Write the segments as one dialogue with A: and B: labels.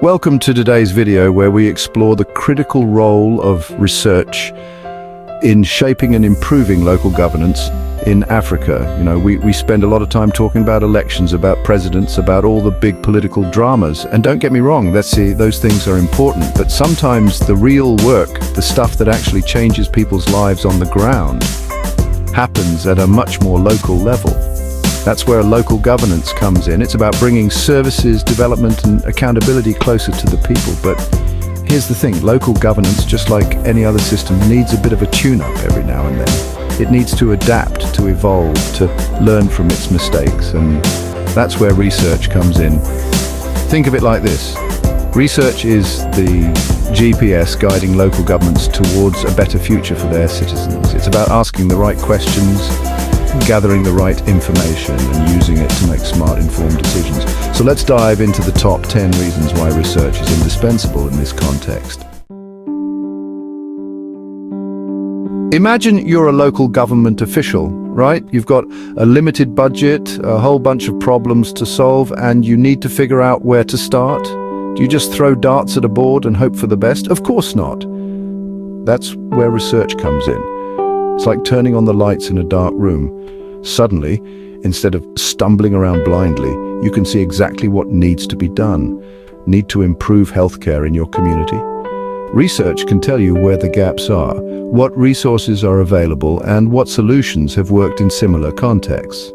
A: Welcome to today's video where we explore the critical role of research in shaping and improving local governance in Africa. We spend a lot of time talking about elections, about presidents, about all the big political dramas. And don't get me wrong, those things are important. But sometimes the real work, the stuff that actually changes people's lives on the ground, happens at a much more local level. That's where local governance comes in. It's about bringing services, development and accountability closer to the people. But here's the thing, local governance, just like any other system, needs a bit of a tune-up every now and then. It needs to adapt, to evolve, to learn from its mistakes, and that's where research comes in. Think of it like this. Research is the GPS guiding local governments towards a better future for their citizens. It's about asking the right questions, gathering the right information and using it to make smart, informed decisions. So let's dive into the top 10 reasons why research is indispensable in this context. Imagine you're a local government official, right? You've got a limited budget, a whole bunch of problems to solve, and you need to figure out where to start. Do you just throw darts at a board and hope for the best? Of course not. That's where research comes in. It's like turning on the lights in a dark room. Suddenly, instead of stumbling around blindly, you can see exactly what needs to be done. Need to improve healthcare in your community? Research can tell you where the gaps are, what resources are available, and what solutions have worked in similar contexts.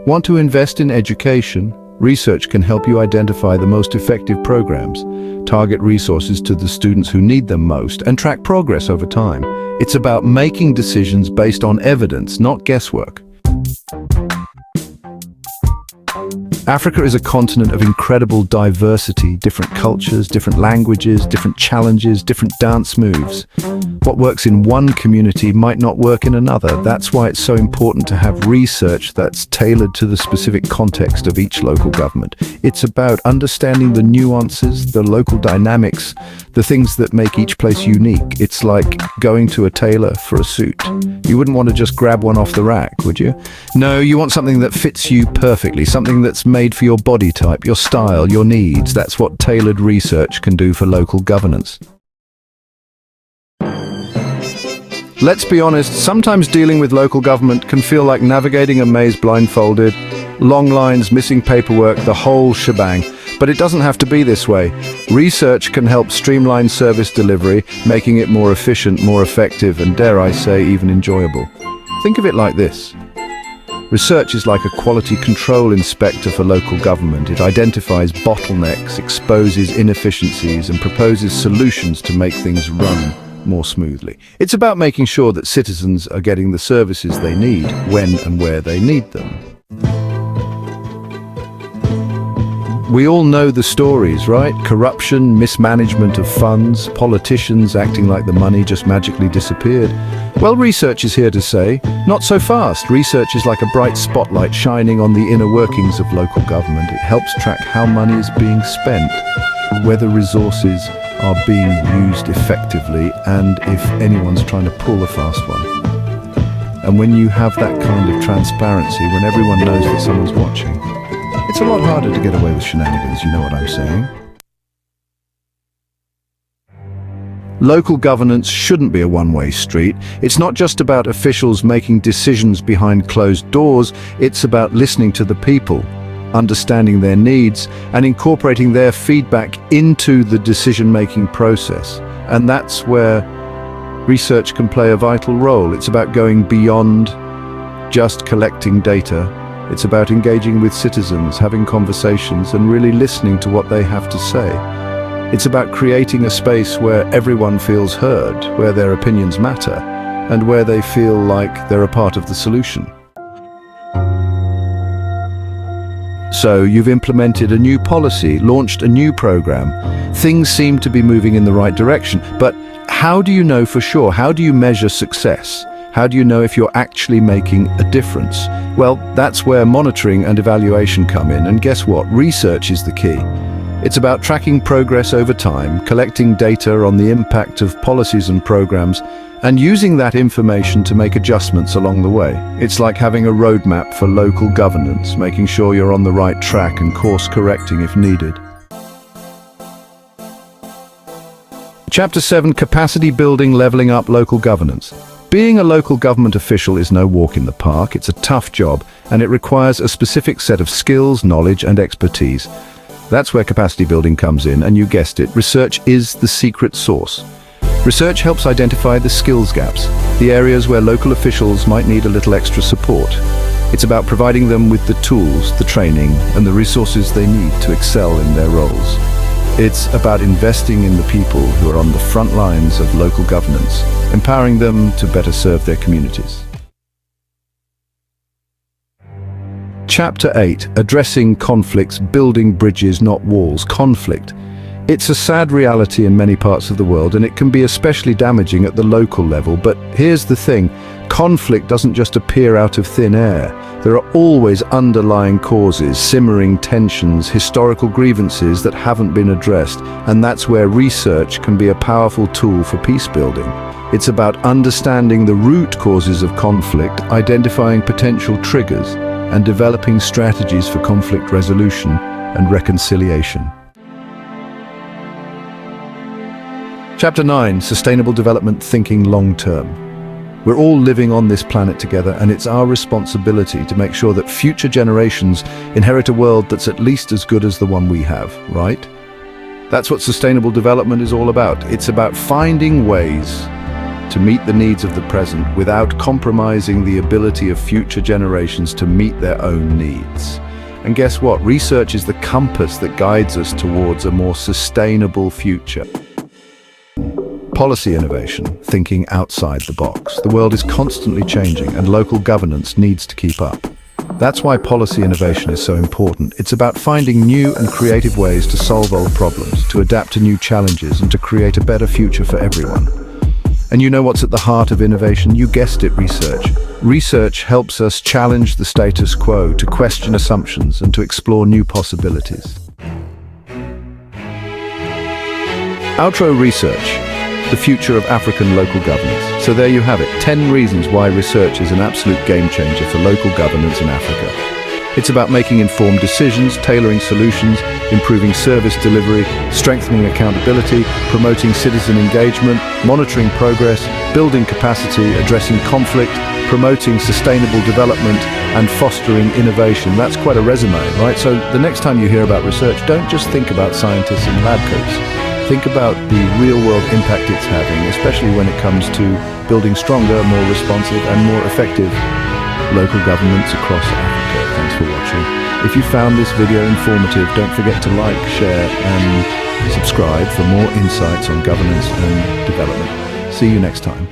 A: Want to invest in education? Research can help you identify the most effective programs, target resources to the students who need them most, and track progress over time. It's about making decisions based on evidence, not guesswork. Africa is a continent of incredible diversity, different cultures, different languages, different challenges, different dance moves. What works in one community might not work in another. That's why it's so important to have research that's tailored to the specific context of each local government. It's about understanding the nuances, the local dynamics, the things that make each place unique. It's like going to a tailor for a suit. You wouldn't want to just grab one off the rack, would you? No, you want something that fits you perfectly, something that's made for your body type, your style, your needs. That's what tailored research can do for local governance. Let's be honest, sometimes dealing with local government can feel like navigating a maze blindfolded, long lines, missing paperwork, the whole shebang. But it doesn't have to be this way. Research can help streamline service delivery, making it more efficient, more effective, and dare I say, even enjoyable. Think of it like this. Research is like a quality control inspector for local government. It identifies bottlenecks, exposes inefficiencies, and proposes solutions to make things run more smoothly. It's about making sure that citizens are getting the services they need, when and where they need them. We all know the stories, right? Corruption, mismanagement of funds, politicians acting like the money just magically disappeared. Well, research is here to say, not so fast. Research is like a bright spotlight shining on the inner workings of local government. It helps track how money is being spent, whether resources are being used effectively, and if anyone's trying to pull a fast one. And when you have that kind of transparency, when everyone knows that someone's watching, it's a lot harder to get away with shenanigans, you know what I'm saying? Local governance shouldn't be a one-way street. It's not just about officials making decisions behind closed doors, it's about listening to the people, understanding their needs, and incorporating their feedback into the decision-making process. And that's where research can play a vital role. It's about going beyond just collecting data. It's about engaging with citizens, having conversations, and really listening to what they have to say. It's about creating a space where everyone feels heard, where their opinions matter, and where they feel like they're a part of the solution. So you've implemented a new policy, launched a new program. Things seem to be moving in the right direction, but how do you know for sure? How do you measure success? How do you know if you're actually making a difference? Well, that's where monitoring and evaluation come in, and guess what? Research is the key. It's about tracking progress over time, collecting data on the impact of policies and programs, and using that information to make adjustments along the way. It's like having a roadmap for local governance, making sure you're on the right track and course correcting if needed. Chapter 7, Capacity Building, Leveling Up Local Governance. Being a local government official is no walk in the park. It's a tough job, and it requires a specific set of skills, knowledge, and expertise. That's where capacity building comes in, and you guessed it, research is the secret sauce. Research helps identify the skills gaps, the areas where local officials might need a little extra support. It's about providing them with the tools, the training, and the resources they need to excel in their roles. It's about investing in the people who are on the front lines of local governance, empowering them to better serve their communities. Chapter 8, Addressing Conflicts, Building Bridges, Not Walls. Conflict. It's a sad reality in many parts of the world, and it can be especially damaging at the local level. But here's the thing, conflict doesn't just appear out of thin air. There are always underlying causes, simmering tensions, historical grievances that haven't been addressed, and that's where research can be a powerful tool for peace building. It's about understanding the root causes of conflict, identifying potential triggers, and developing strategies for conflict resolution and reconciliation. Chapter 9, Sustainable Development, Thinking Long-Term. We're all living on this planet together, and it's our responsibility to make sure that future generations inherit a world that's at least as good as the one we have, right? That's what sustainable development is all about. It's about finding ways to meet the needs of the present without compromising the ability of future generations to meet their own needs. And guess what? Research is the compass that guides us towards a more sustainable future. Policy innovation, thinking outside the box. The world is constantly changing, and local governance needs to keep up. That's why policy innovation is so important. It's about finding new and creative ways to solve old problems, to adapt to new challenges, and to create a better future for everyone. And you know what's at the heart of innovation? You guessed it, research. Research helps us challenge the status quo, to question assumptions, and to explore new possibilities. Outro research. The future of African local governance. So there you have it, 10 reasons why research is an absolute game changer for local governance in Africa. It's about making informed decisions, tailoring solutions, improving service delivery, strengthening accountability, promoting citizen engagement, monitoring progress, building capacity, addressing conflict, promoting sustainable development, and fostering innovation. That's quite a resume, right? So the next time you hear about research, don't just think about scientists in lab coats. Think about the real-world impact it's having, especially when it comes to building stronger, more responsive, and more effective local governments across Africa. Thanks for watching. If you found this video informative, don't forget to like, share, and subscribe for more insights on governance and development. See you next time.